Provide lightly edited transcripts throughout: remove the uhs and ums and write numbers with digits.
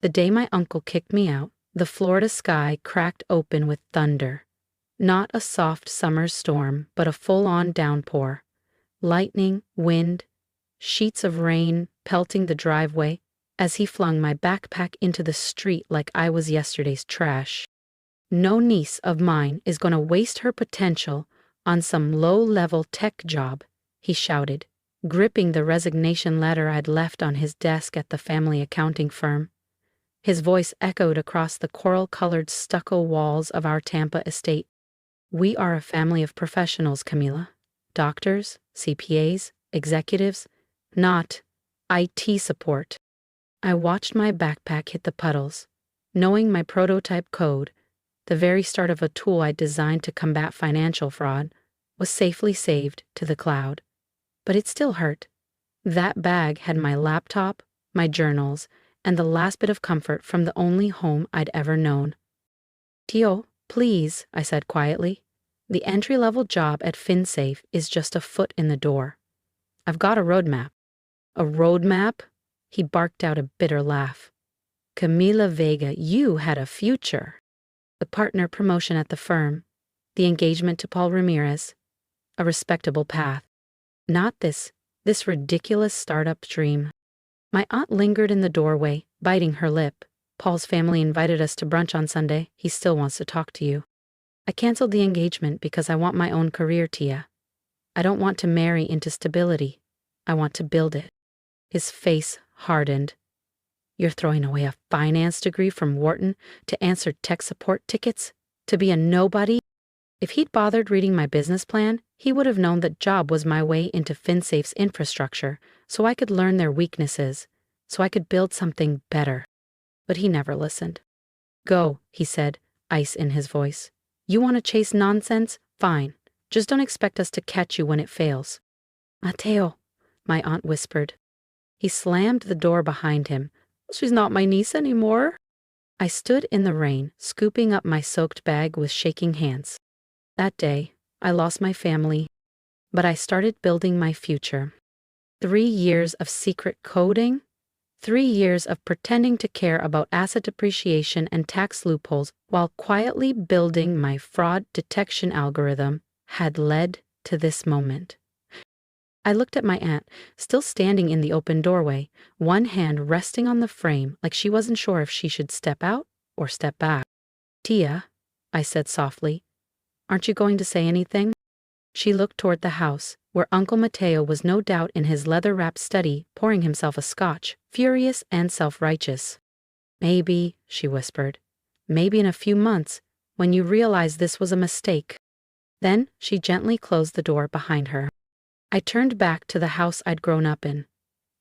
The day my uncle kicked me out, the Florida sky cracked open with thunder. Not a soft summer storm, but a full-on downpour. Lightning, wind, sheets of rain pelting the driveway as he flung my backpack into the street like I was yesterday's trash. No niece of mine is going to waste her potential on some low-level tech job, he shouted, gripping the resignation letter I'd left on his desk at the family accounting firm. His voice echoed across the coral-colored stucco walls of our Tampa estate. We are a family of professionals, Camila. Doctors, CPAs, executives, not IT support. I watched my backpack hit the puddles, knowing my prototype code, the very start of a tool I designed to combat financial fraud, was safely saved to the cloud. But it still hurt. That bag had my laptop, my journals, and the last bit of comfort from the only home I'd ever known. Tio, please, I said quietly. The entry-level job at FinSafe is just a foot in the door. I've got a roadmap. A roadmap? He barked out a bitter laugh. Camila Vega, you had a future. The partner promotion at the firm, the engagement to Paul Ramirez, a respectable path. Not this ridiculous startup dream. My aunt lingered in the doorway, biting her lip. Paul's family invited us to brunch on Sunday. He still wants to talk to you. I canceled the engagement because I want my own career, Tia. I don't want to marry into stability. I want to build it. His face hardened. You're throwing away a finance degree from Wharton to answer tech support tickets? To be a nobody? If he'd bothered reading my business plan, he would have known that job was my way into FinSafe's infrastructure, so I could learn their weaknesses, so I could build something better. But he never listened. Go, he said, ice in his voice. You want to chase nonsense? Fine. Just don't expect us to catch you when it fails. Mateo, my aunt whispered. He slammed the door behind him. She's not my niece anymore. I stood in the rain, scooping up my soaked bag with shaking hands. That day, I lost my family, but I started building my future. 3 years of secret coding, 3 years of pretending to care about asset depreciation and tax loopholes while quietly building my fraud detection algorithm had led to this moment. I looked at my aunt, still standing in the open doorway, one hand resting on the frame like she wasn't sure if she should step out or step back. Tia, I said softly, aren't you going to say anything? She looked toward the house, where Uncle Mateo was no doubt in his leather-wrapped study pouring himself a scotch, furious and self-righteous. Maybe, she whispered, maybe in a few months, when you realize this was a mistake. Then she gently closed the door behind her. I turned back to the house I'd grown up in.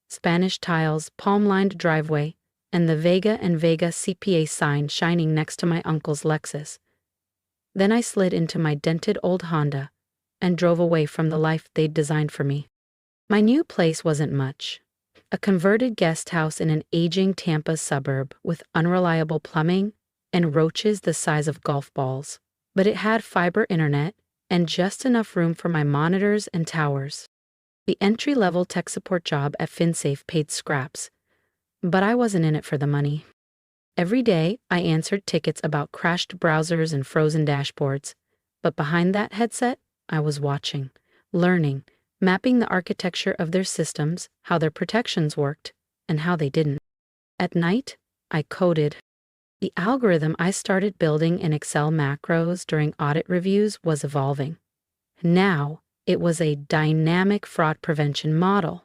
Spanish tiles, palm-lined driveway, and the Vega and Vega CPA sign shining next to my uncle's Lexus. Then I slid into my dented old Honda and drove away from the life they'd designed for me. My new place wasn't much. A converted guest house in an aging Tampa suburb with unreliable plumbing and roaches the size of golf balls. But it had fiber internet and just enough room for my monitors and towers. The entry-level tech support job at FinSafe paid scraps, but I wasn't in it for the money. Every day, I answered tickets about crashed browsers and frozen dashboards, but behind that headset, I was watching, learning, mapping the architecture of their systems, how their protections worked, and how they didn't. At night, I coded. The algorithm I started building in Excel macros during audit reviews was evolving. Now, it was a dynamic fraud prevention model,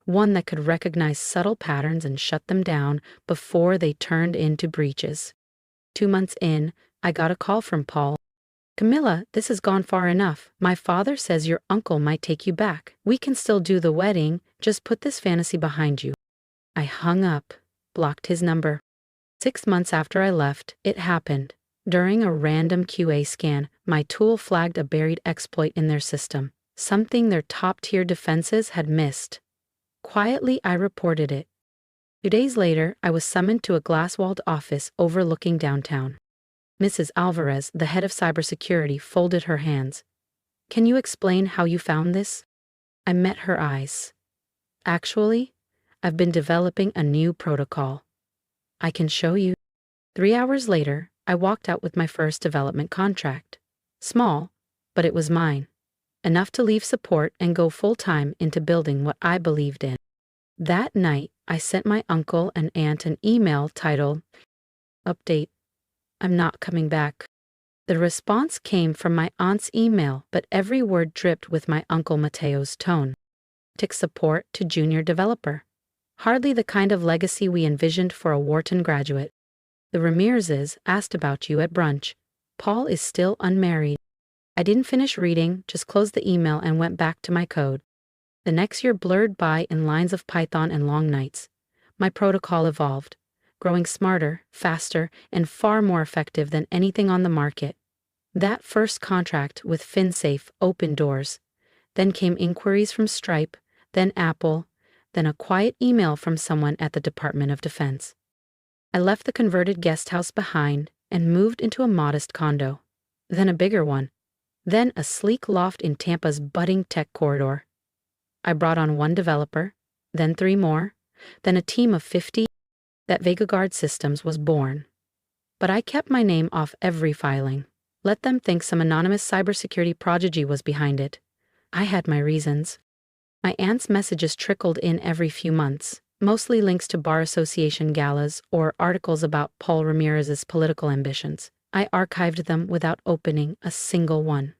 one that could recognize subtle patterns and shut them down before they turned into breaches. 2 months in, I got a call from Paul. Camila, this has gone far enough. My father says your uncle might take you back. We can still do the wedding, just put this fantasy behind you. I hung up, blocked his number. 6 months after I left, it happened. During a random QA scan, my tool flagged a buried exploit in their system, something their top-tier defenses had missed. Quietly, I reported it. 2 days later, I was summoned to a glass-walled office overlooking downtown. Mrs. Alvarez, the head of cybersecurity, folded her hands. Can you explain how you found this? I met her eyes. Actually, I've been developing a new protocol. I can show you. 3 hours later, I walked out with my first development contract. Small, but it was mine. Enough to leave support and go full-time into building what I believed in. That night, I sent my uncle and aunt an email titled, "Update, I'm not coming back." The response came from my aunt's email, but every word dripped with my uncle Mateo's tone. Tech support to junior developer. Hardly the kind of legacy we envisioned for a Wharton graduate. The Ramirezes asked about you at brunch. Paul is still unmarried. I didn't finish reading, just closed the email and went back to my code. The next year blurred by in lines of Python and long nights. My protocol evolved, growing smarter, faster, and far more effective than anything on the market. That first contract with FinSafe opened doors. Then came inquiries from Stripe, then Apple, then a quiet email from someone at the Department of Defense. I left the converted guest house behind and moved into a modest condo, then a bigger one, then a sleek loft in Tampa's budding tech corridor. I brought on one developer, then 3 more, then a team of 50. That VegaGuard Systems was born. But I kept my name off every filing. Let them think some anonymous cybersecurity prodigy was behind it. I had my reasons. My aunt's messages trickled in every few months, mostly links to bar association galas or articles about Paul Ramirez's political ambitions. I archived them without opening a single one.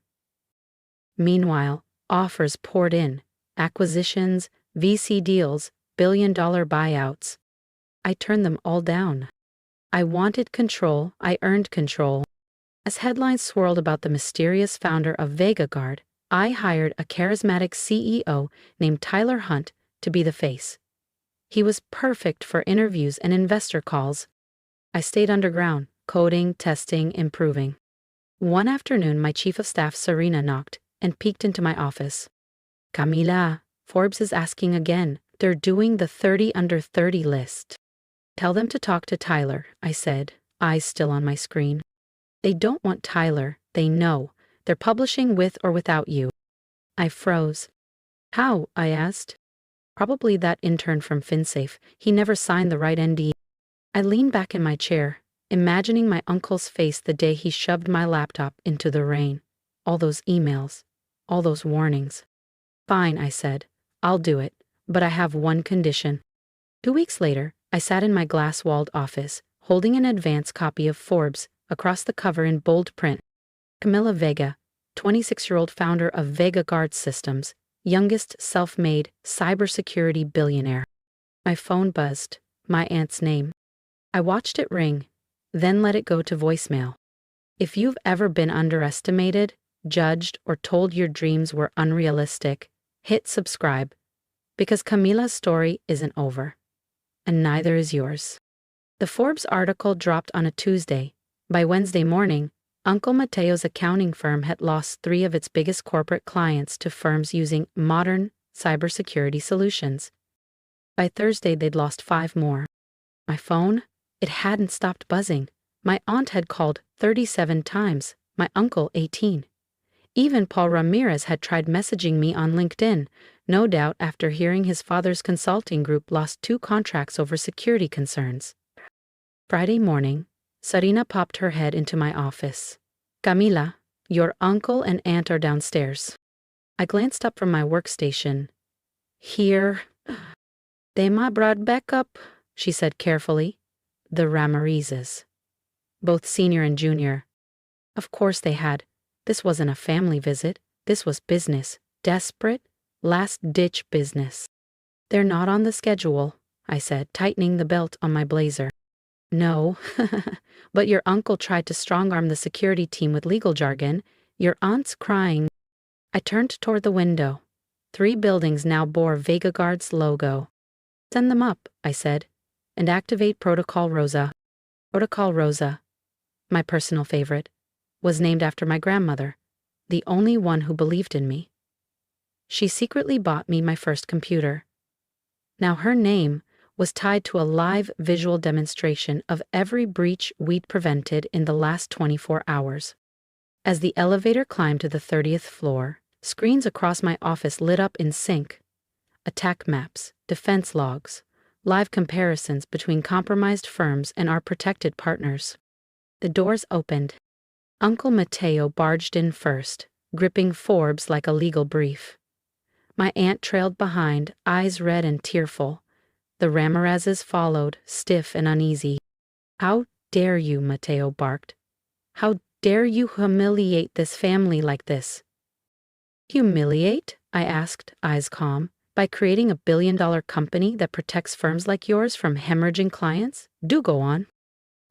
Meanwhile, offers poured in. Acquisitions, VC deals, billion-dollar buyouts. I turned them all down. I wanted control, I earned control. As headlines swirled about the mysterious founder of VegaGuard, I hired a charismatic CEO named Tyler Hunt to be the face. He was perfect for interviews and investor calls. I stayed underground, coding, testing, improving. One afternoon, my chief of staff, Serena, knocked and peeked into my office. "Camila, Forbes is asking again. They're doing the 30 under 30 list." "Tell them to talk to Tyler," I said, eyes still on my screen. "They don't want Tyler, they know. They're publishing with or without you." I froze. "How?" I asked. "Probably that intern from FinSafe. He never signed the right NDA." I leaned back in my chair, imagining my uncle's face the day he shoved my laptop into the rain. All those emails, all those warnings. "Fine," I said. "I'll do it, but I have one condition." 2 weeks later, I sat in my glass-walled office, holding an advance copy of Forbes, across the cover in bold print. Camila Vega, 26-year-old founder of VegaGuard Systems, youngest self-made cybersecurity billionaire. My phone buzzed, my aunt's name. I watched it ring, then let it go to voicemail. If you've ever been underestimated, judged, or told your dreams were unrealistic, hit subscribe, because Camila's story isn't over. And neither is yours. The Forbes article dropped on a Tuesday. By Wednesday morning, Uncle Mateo's accounting firm had lost 3 of its biggest corporate clients to firms using modern cybersecurity solutions. By Thursday, they'd lost 5 more. My phone? It hadn't stopped buzzing. My aunt had called 37 times, my uncle 18. Even Paul Ramirez had tried messaging me on LinkedIn, no doubt after hearing his father's consulting group lost 2 contracts over security concerns. Friday morning, Serena popped her head into my office. "Camila, your uncle and aunt are downstairs." I glanced up from my workstation. "Here." "They ma brought back up," she said carefully. "The Ramirezes. Both senior and junior." Of course they had. This wasn't a family visit. This was business. Desperate, last-ditch business. "They're not on the schedule," I said, tightening the belt on my blazer. "No, but your uncle tried to strong-arm the security team with legal jargon. Your aunt's crying." I turned toward the window. 3 buildings now bore VegaGuard's logo. "Send them up," I said, "and activate Protocol Rosa." Protocol Rosa, my personal favorite, was named after my grandmother, the only one who believed in me. She secretly bought me my first computer. Now her name was tied to a live visual demonstration of every breach we'd prevented in the last 24 hours. As the elevator climbed to the 30th floor, screens across my office lit up in sync. Attack maps, defense logs, live comparisons between compromised firms and our protected partners. The doors opened. Uncle Mateo barged in first, gripping Forbes like a legal brief. My aunt trailed behind, eyes red and tearful. The Ramirezes followed, stiff and uneasy. "How dare you," Mateo barked. "How dare you humiliate this family like this?" "Humiliate?" I asked, eyes calm. "By creating a billion-dollar company that protects firms like yours from hemorrhaging clients? Do go on."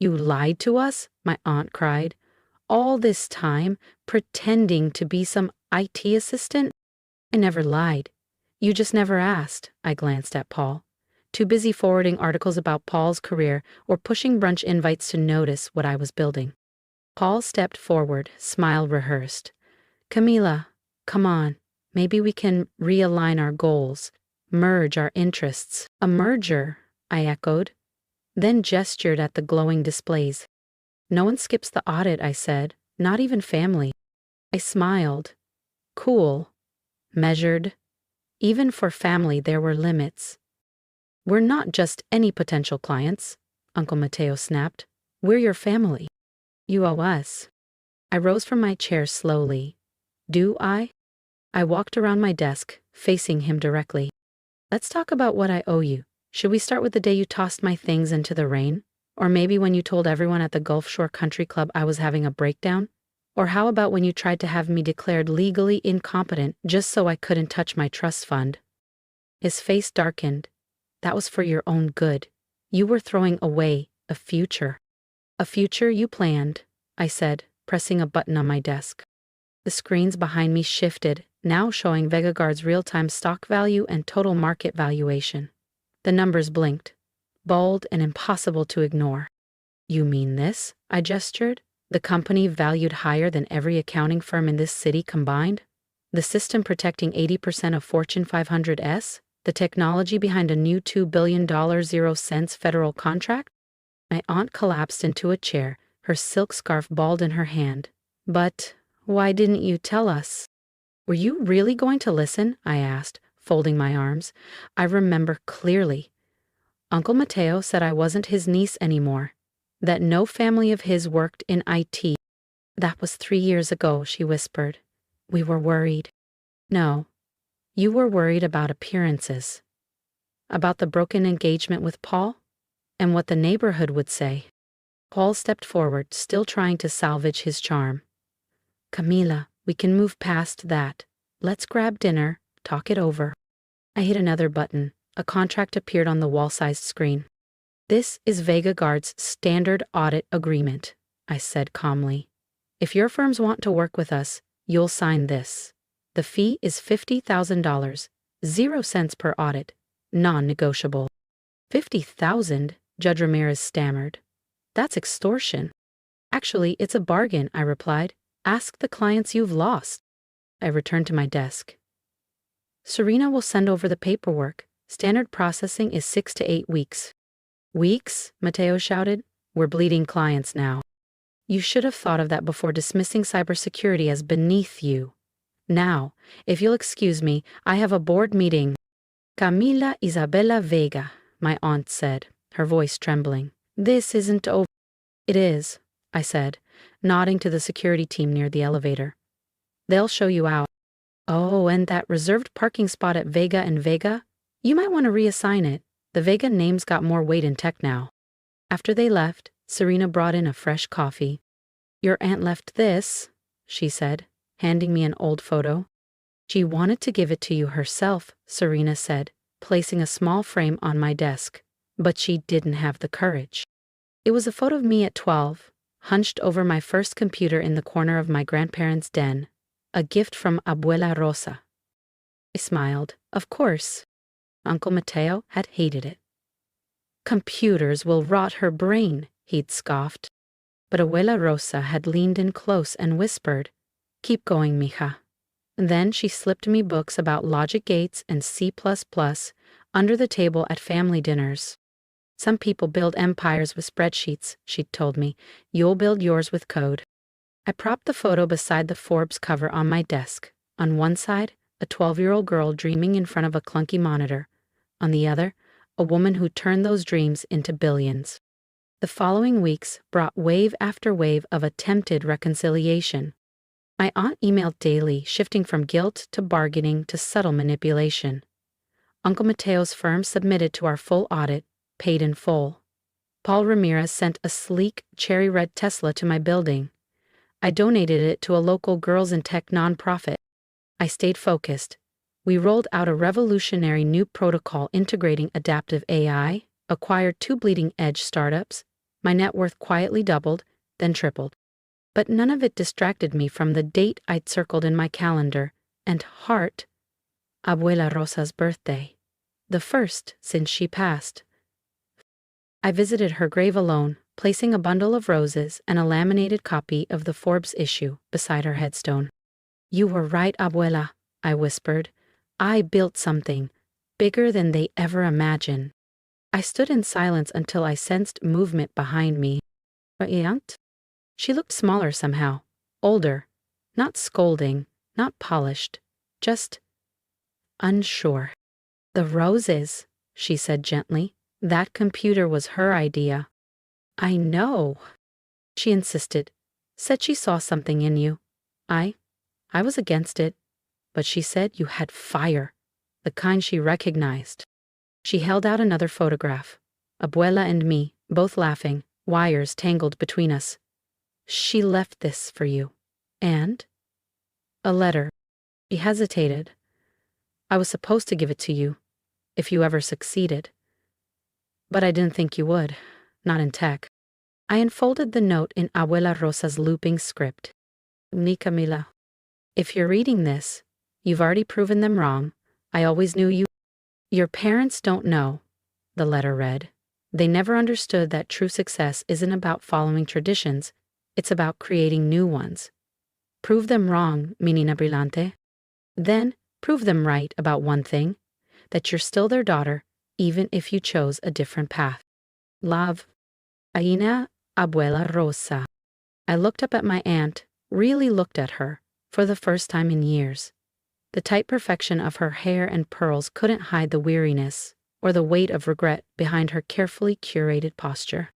"You lied to us?" my aunt cried. "All this time, pretending to be some IT assistant?" "I never lied. You just never asked." I glanced at Paul, too busy forwarding articles about Paul's career or pushing brunch invites to notice what I was building. Paul stepped forward, smile rehearsed. "Camila, come on. Maybe we can realign our goals, merge our interests." "A merger," I echoed, then gestured at the glowing displays. "No one skips the audit," I said, "not even family." I smiled. Cool. Measured. Even for family there were limits. "We're not just any potential clients," Uncle Mateo snapped. "We're your family. You owe us." I rose from my chair slowly. "Do I?" I walked around my desk, facing him directly. "Let's talk about what I owe you. Should we start with the day you tossed my things into the rain? Or maybe when you told everyone at the Gulf Shore Country Club I was having a breakdown? Or how about when you tried to have me declared legally incompetent just so I couldn't touch my trust fund?" His face darkened. "That was for your own good. You were throwing away a future." "A future you planned," I said, pressing a button on my desk. The screens behind me shifted, now showing VegaGuard's real-time stock value and total market valuation. The numbers blinked, bold and impossible to ignore. "You mean this?" I gestured. "The company valued higher than every accounting firm in this city combined? The system protecting 80% of Fortune 500s? The technology behind a new $2 billion 0 cents federal contract?" My aunt collapsed into a chair, her silk scarf balled in her hand. "But why didn't you tell us?" "Were you really going to listen?" I asked, folding my arms. I remember clearly. Uncle Mateo said I wasn't his niece anymore, that no family of his worked in IT. "That was 3 years ago," she whispered. "We were worried." "No, you were worried about appearances. About the broken engagement with Paul? And what the neighborhood would say." Paul stepped forward, still trying to salvage his charm. "Camila, we can move past that. Let's grab dinner, talk it over." I hit another button. A contract appeared on the wall-sized screen. "This is VegaGuard's standard audit agreement," I said calmly. "If your firms want to work with us, you'll sign this. The fee is $50,000, 0 cents per audit, non-negotiable." "50,000?" Judge Ramirez stammered. "That's extortion." "Actually, it's a bargain," I replied. "Ask the clients you've lost." I returned to my desk. "Serena will send over the paperwork. Standard processing is 6 to 8 weeks." "Weeks?" Mateo shouted. "We're bleeding clients now." "You should have thought of that before dismissing cybersecurity as beneath you. Now, if you'll excuse me, I have a board meeting." "Camila Isabella Vega," my aunt said, her voice trembling. "This isn't over." "It is," I said, nodding to the security team near the elevator. "They'll show you out." "Oh, and that reserved parking spot at Vega and Vega? You might want to reassign it. The Vega name's got more weight in tech now." After they left, Serena brought in a fresh coffee. "Your aunt left this," she said, handing me an old photo. "She wanted to give it to you herself," Serena said, placing a small frame on my desk. "But she didn't have the courage." It was a photo of me at 12, hunched over my first computer in the corner of my grandparents' den, a gift from Abuela Rosa. I smiled. Of course. Uncle Mateo had hated it. "Computers will rot her brain," he'd scoffed. But Abuela Rosa had leaned in close and whispered, "Keep going, mija." Then she slipped me books about logic gates and C++ under the table at family dinners. "Some people build empires with spreadsheets," she'd told me. "You'll build yours with code." I propped the photo beside the Forbes cover on my desk. On one side, a 12-year-old girl dreaming in front of a clunky monitor. On the other, a woman who turned those dreams into billions. The following weeks brought wave after wave of attempted reconciliation. My aunt emailed daily, shifting from guilt to bargaining to subtle manipulation. Uncle Mateo's firm submitted to our full audit, paid in full. Paul Ramirez sent a sleek, cherry-red Tesla to my building. I donated it to a local girls in tech nonprofit. I stayed focused. We rolled out a revolutionary new protocol integrating adaptive AI, acquired 2 bleeding-edge startups. My net worth quietly doubled, then tripled. But none of it distracted me from the date I'd circled in my calendar and heart, Abuela Rosa's birthday, the first since she passed. I visited her grave alone, placing a bundle of roses and a laminated copy of the Forbes issue beside her headstone. "You were right, Abuela," I whispered. "I built something bigger than they ever imagined." I stood in silence until I sensed movement behind me. "Aunt?" She looked smaller somehow, older, not scolding, not polished, just unsure. "The roses," she said gently. "That computer was her idea." "I know," she insisted. "Said she saw something in you. I was against it, but she said you had fire, the kind she recognized." She held out another photograph. Abuela and me, both laughing, wires tangled between us. "She left this for you. And?" "A letter." She hesitated. "I was supposed to give it to you, if you ever succeeded. But I didn't think you would, not in tech." I unfolded the note in Abuela Rosa's looping script. "Mi Camila, if you're reading this, you've already proven them wrong. I always knew you. Your parents don't know," the letter read. "They never understood that true success isn't about following traditions. It's about creating new ones. Prove them wrong, mi niña brillante. Then prove them right about one thing, that you're still their daughter, even if you chose a different path. Love, Aina Abuela Rosa." I looked up at my aunt, really looked at her, for the first time in years. The tight perfection of her hair and pearls couldn't hide the weariness or the weight of regret behind her carefully curated posture.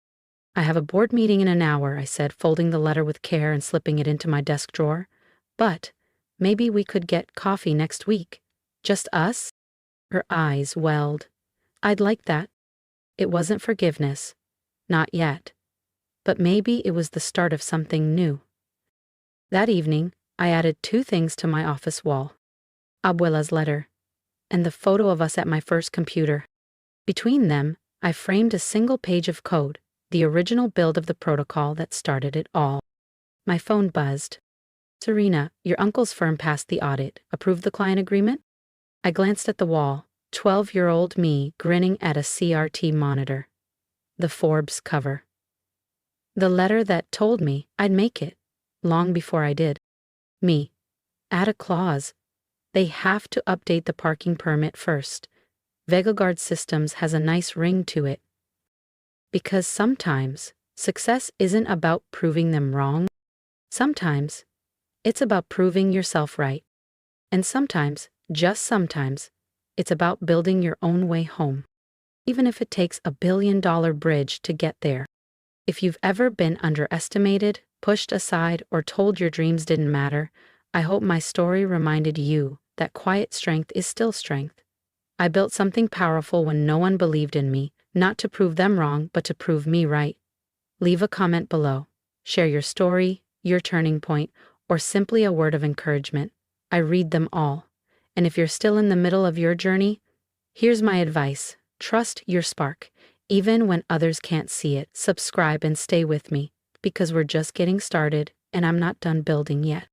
"I have a board meeting in an hour," I said, folding the letter with care and slipping it into my desk drawer. "But maybe we could get coffee next week. Just us?" Her eyes welled. "I'd like that." It wasn't forgiveness. Not yet. But maybe it was the start of something new. That evening, I added 2 things to my office wall. Abuela's letter, and the photo of us at my first computer. Between them, I framed a single page of code, the original build of the protocol that started it all. My phone buzzed. "Serena, your uncle's firm passed the audit. Approved the client agreement?" I glanced at the wall, 12-year-old me grinning at a CRT monitor. The Forbes cover. The letter that told me I'd make it, long before I did. Me. Add a clause. They have to update the parking permit first. VegaGuard Systems has a nice ring to it. Because sometimes success isn't about proving them wrong. Sometimes it's about proving yourself right. And sometimes, just sometimes, it's about building your own way home. Even if it takes a billion-dollar bridge to get there. If you've ever been underestimated, pushed aside, or told your dreams didn't matter, I hope my story reminded you that quiet strength is still strength. I built something powerful when no one believed in me, not to prove them wrong, but to prove me right. Leave a comment below. Share your story, your turning point, or simply a word of encouragement. I read them all. And if you're still in the middle of your journey, here's my advice. Trust your spark. Even when others can't see it, subscribe and stay with me, because we're just getting started and I'm not done building yet.